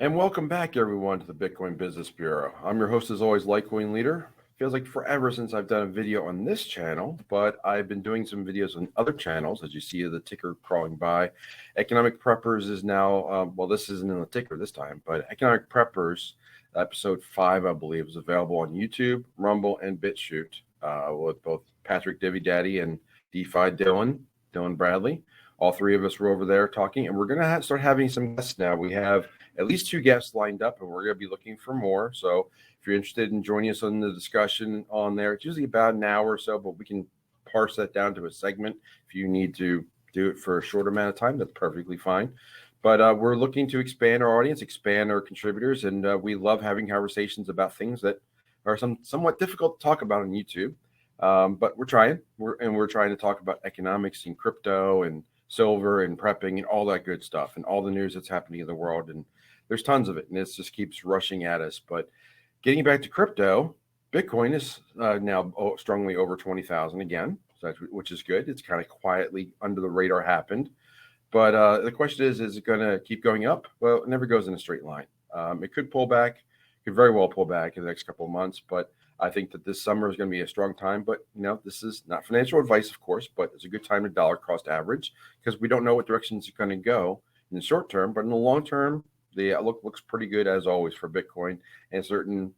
And welcome back, everyone, to the Bitcoin Business Bureau. I'm your host, as always, LitecoinLeader. Feels like forever since I've done a video on this channel, but I've been doing some videos on other channels, as you see the ticker crawling by. EconomicPreppers is now, well, this isn't in the ticker this time, but EconomicPreppers, episode 5, I believe, is available on YouTube, Rumble, and BitChute with both Patrick Divvy Daddy and DeFi Dylan Bradley. All three of us were over there talking, and we're going to start having some guests now. We have at least 2 guests lined up, and we're going to be looking for more. So if you're interested in joining us on the discussion on there, it's usually about an hour or so, but we can parse that down to a segment. If you need to do it for a short amount of time, that's perfectly fine. But we're looking to expand our audience, expand our contributors, and we love having conversations about things that are somewhat difficult to talk about on YouTube. But we're trying. We're trying to talk about economics and crypto and silver and prepping and all that good stuff and all the news that's happening in the world. And there's tons of it, and it just keeps rushing at us. But getting back to crypto, Bitcoin is now strongly over 20,000 again, so which is good. It's kind of quietly under the radar happened. But the question is it going to keep going up? Well, it never goes in a straight line. It could pull back, could very well pull back in the next couple of months, but I think that this summer is going to be a strong time. But, this is not financial advice, of course, but it's a good time to dollar cost average because we don't know what direction it's going to go in the short term. But in the long term, the outlook looks pretty good, as always, for Bitcoin and certain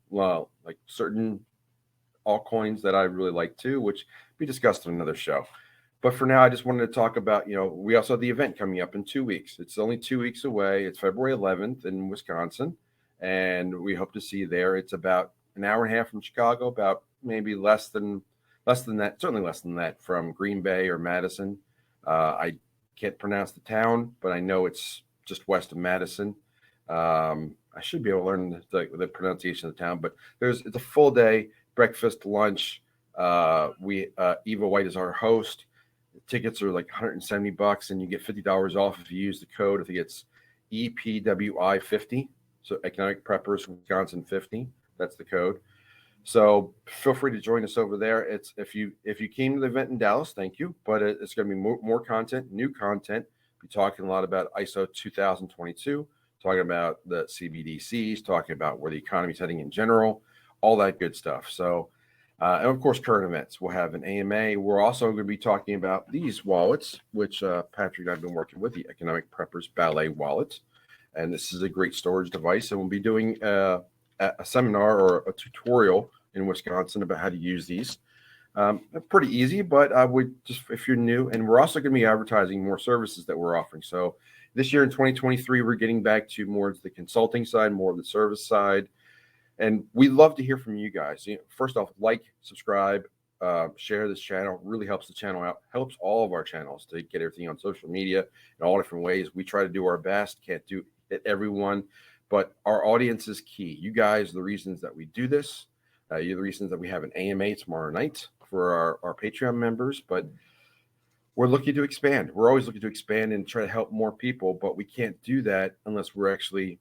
altcoins that I really like too, which we discussed in another show. But for now, I just wanted to talk about, we also have the event coming up in 2 weeks. It's only 2 weeks away. It's February 11th in Wisconsin, and we hope to see you there. It's about an hour and a half from Chicago, about maybe less than that, certainly less than that from Green Bay or Madison. I can't pronounce the town, but I know it's just west of Madison. I should be able to learn the pronunciation of the town, but it's a full day, breakfast, lunch. Eva White is our host. The tickets are like $170, and you get $50 off if you use the code. I think it's EPWI50. So Economic Preppers Wisconsin 50. That's the code. So feel free to join us over there. It's if you came to the event in Dallas, thank you. But it's going to be more content, new content. We're talking a lot about ISO 2022, talking about the CBDCs, talking about where the economy is heading in general, all that good stuff. So, and of course, current events. We'll have an AMA. We're also going to be talking about these wallets, which Patrick and I have been working with, the Economic Preppers Ballet wallet. And this is a great storage device. And we'll be doing a seminar or a tutorial in Wisconsin about how to use these. Pretty easy, but I would just, if you're new, and we're also going to be advertising more services that we're offering. So this year in 2023, we're getting back to more of the consulting side, more of the service side. And we'd love to hear from you guys. First off, like, subscribe, share this channel. Really helps the channel out, helps all of our channels to get everything on social media in all different ways. We try to do our best, can't do it everyone, but our audience is key. You guys are the reasons that we do this. You're the reasons that we have an AMA tomorrow night for our Patreon members, but we're looking to expand. We're always looking to expand and try to help more people, but we can't do that unless we're actually,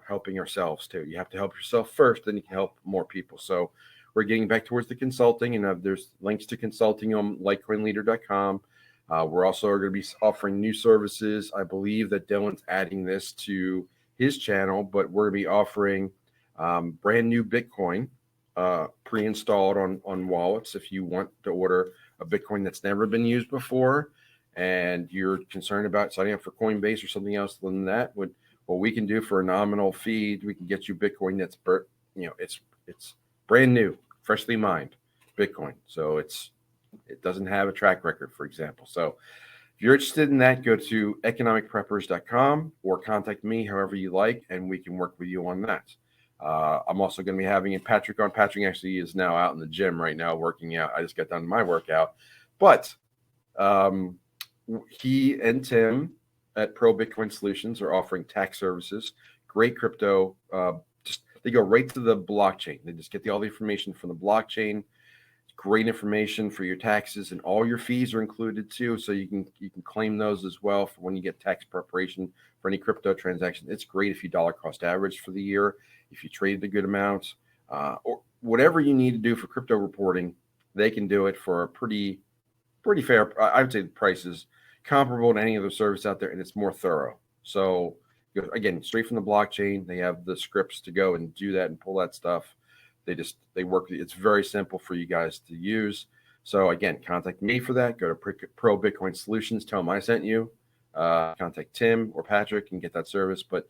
helping ourselves too. You have to help yourself first, then you can help more people. So we're getting back towards the consulting, and there's links to consulting on LitecoinLeader.com. We're also going to be offering new services. I believe that Dylan's adding this to his channel, but we're going to be offering brand new Bitcoin pre-installed on wallets. If you want to order a Bitcoin that's never been used before and you're concerned about signing up for Coinbase or something else than that, what we can do for a nominal fee, we can get you Bitcoin that's it's brand new, freshly mined Bitcoin. So it doesn't have a track record, for example. So if you're interested in that, go to EconomicPreppers.com or contact me however you like, and we can work with you on that. I'm also going to be having Patrick on. Patrick actually is now out in the gym right now working out. I just got done my workout. But he and Tim at ProBitcoinSolutions are offering tax services. Great crypto. They go right to the blockchain. They just get all the information from the blockchain. Great information for your taxes, and all your fees are included too. So you can claim those as well for when you get tax preparation for any crypto transaction. It's great if you dollar cost average for the year, if you traded a good amount, or whatever you need to do for crypto reporting. They can do it for a pretty fair. I would say the price is comparable to any other service out there, and it's more thorough. So Again, straight from the blockchain. They have the scripts to go and do that and pull that stuff. They work. It's very simple for you guys to use. So again, contact me for that. Go to ProBitcoinSolutions. Tell them I sent you. Contact Tim or Patrick and get that service. But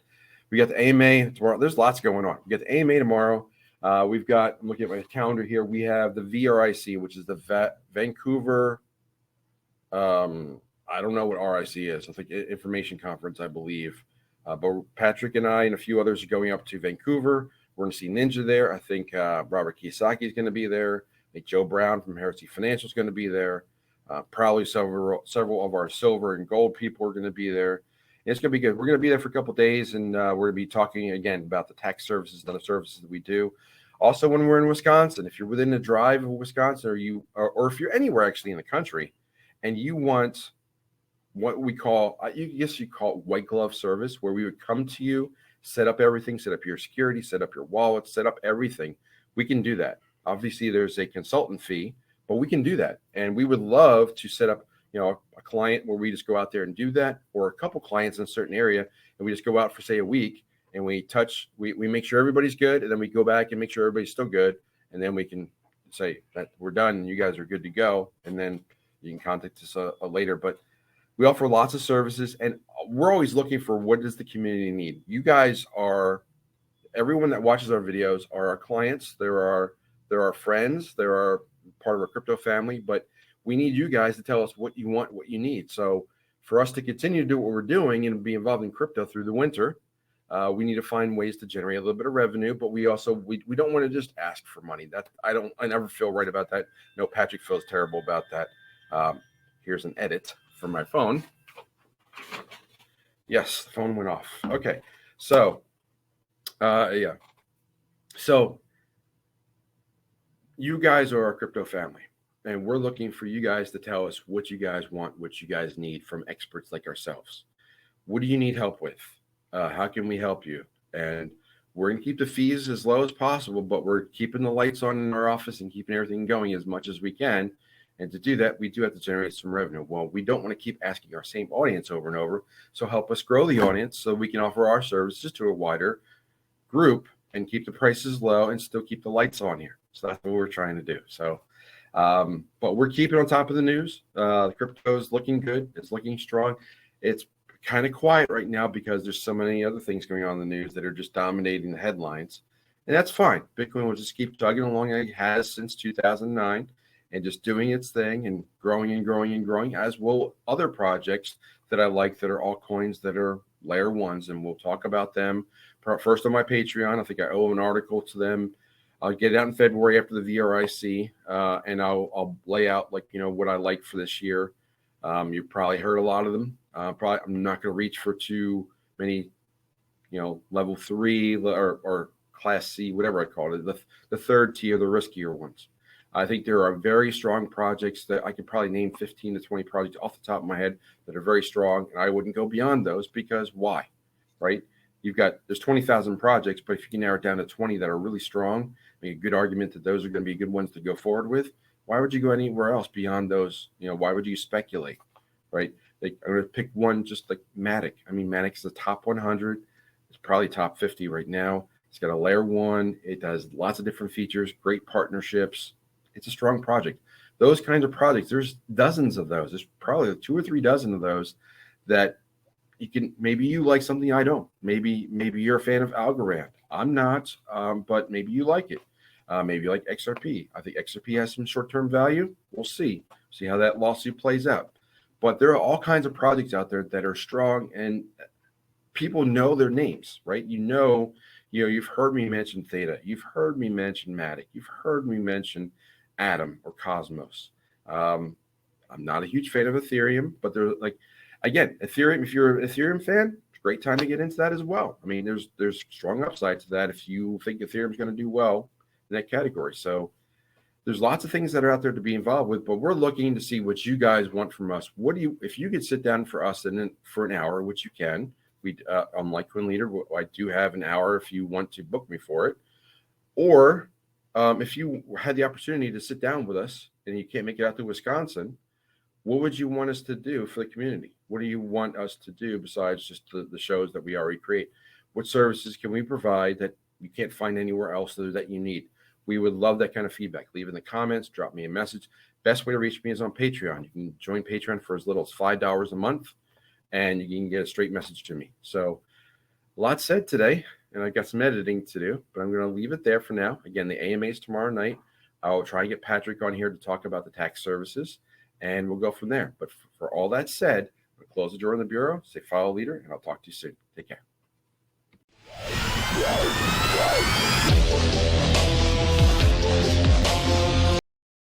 we got the AMA tomorrow. There's lots going on. We got the AMA tomorrow. I'm looking at my calendar here. We have the VRIC, which is the Vancouver. I don't know what RIC is. I think Information Conference, I believe. But Patrick and I and a few others are going up to Vancouver. We're going to see Ninja there. I think Robert Kiyosaki is going to be there. I think Joe Brown from Heresy Financial is going to be there. Probably several of our silver and gold people are going to be there. And it's going to be good. We're going to be there for a couple of days, and we're going to be talking again about the tax services and other services that we do. Also, when we're in Wisconsin, if you're within a drive of Wisconsin, or if you're anywhere actually in the country, and you want what we call, you call it white glove service, where we would come to you, set up everything, set up your security, set up your wallet, set up everything. We can do that. Obviously, there's a consultant fee, but we can do that. And we would love to set up, a client where we just go out there and do that, or a couple clients in a certain area, and we just go out for, say, a week, and we make sure everybody's good, and then we go back and make sure everybody's still good, and then we can say that we're done and you guys are good to go, and then you can contact us later. But we offer lots of services, and we're always looking for what does the community need. You guys are, everyone that watches our videos are our clients. They're our friends. They're part of our crypto family, but we need you guys to tell us what you want, what you need. So for us to continue to do what we're doing and be involved in crypto through the winter, we need to find ways to generate a little bit of revenue, but we also, we don't want to just ask for money. That I never feel right about that. No, Patrick feels terrible about that. Here's an edit from my phone. Yes, the phone went off. Okay. So, yeah. So you guys are our crypto family, and we're looking for you guys to tell us what you guys want, what you guys need from experts like ourselves. What do you need help with? How can we help you? And we're going to keep the fees as low as possible, but we're keeping the lights on in our office and keeping everything going as much as we can. And to do that, we do have to generate some revenue. Well, we don't want to keep asking our same audience over and over. So help us grow the audience so we can offer our services to a wider group and keep the prices low and still keep the lights on here. So that's what we're trying to do. So, but we're keeping on top of the news. The crypto is looking good. It's looking strong. It's kind of quiet right now because there's so many other things going on in the news that are just dominating the headlines. And that's fine. Bitcoin will just keep chugging along like it has since 2009. And just doing its thing and growing and growing and growing, as will other projects that I like that are altcoins that are layer ones. And we'll talk about them first on my Patreon. I think I owe an article to them. I'll get it out in February after the VRIC, and I'll lay out what I like for this year. You've probably heard a lot of them. I'm not going to reach for too many, level 3 or class C, whatever I call it, the third tier, the riskier ones. I think there are very strong projects that I could probably name 15 to 20 projects off the top of my head that are very strong. And I wouldn't go beyond those because why, right? There's 20,000 projects, but if you can narrow it down to 20 that are really strong, make a good argument that those are going to be good ones to go forward with. Why would you go anywhere else beyond those? Why would you speculate, right? I'm going to pick one just like Matic. I mean, Matic's the top 100. It's probably top 50 right now. It's got a layer 1. It does lots of different features, great partnerships. It's a strong project. Those kinds of projects, there's dozens of those. There's probably 2 or 3 dozen of those that maybe you like something I don't. Maybe you're a fan of Algorand. I'm not, but maybe you like it. Maybe you like XRP. I think XRP has some short-term value. We'll see how that lawsuit plays out. But there are all kinds of projects out there that are strong, and people know their names, right? You've heard me mention Theta. You've heard me mention Matic. You've heard me mention Atom or Cosmos. I'm not a huge fan of Ethereum, but they're again, Ethereum. If you're an Ethereum fan, it's a great time to get into that as well. I mean, there's strong upside to that if you think Ethereum is going to do well in that category. So there's lots of things that are out there to be involved with, but we're looking to see what you guys want from us. If you could sit down for us and for an hour, which you can, on LitecoinLeader, I do have an hour if you want to book me for it, or if you had the opportunity to sit down with us and you can't make it out to Wisconsin, what would you want us to do for the community? What do you want us to do besides just the shows that we already create? What services can we provide that you can't find anywhere else that you need? We would love that kind of feedback. Leave in the comments, drop me a message. Best way to reach me is on Patreon. You can join Patreon for as little as $5 a month, and you can get a straight message to me. So a lot said today, and I got some editing to do, but I'm going to leave it there for now. Again, the AMA is tomorrow night. I'll try and get Patrick on here to talk about the tax services, and we'll go from there. But for all that said, I'll close the door in the bureau, say follow leader, and I'll talk to you soon. Take care.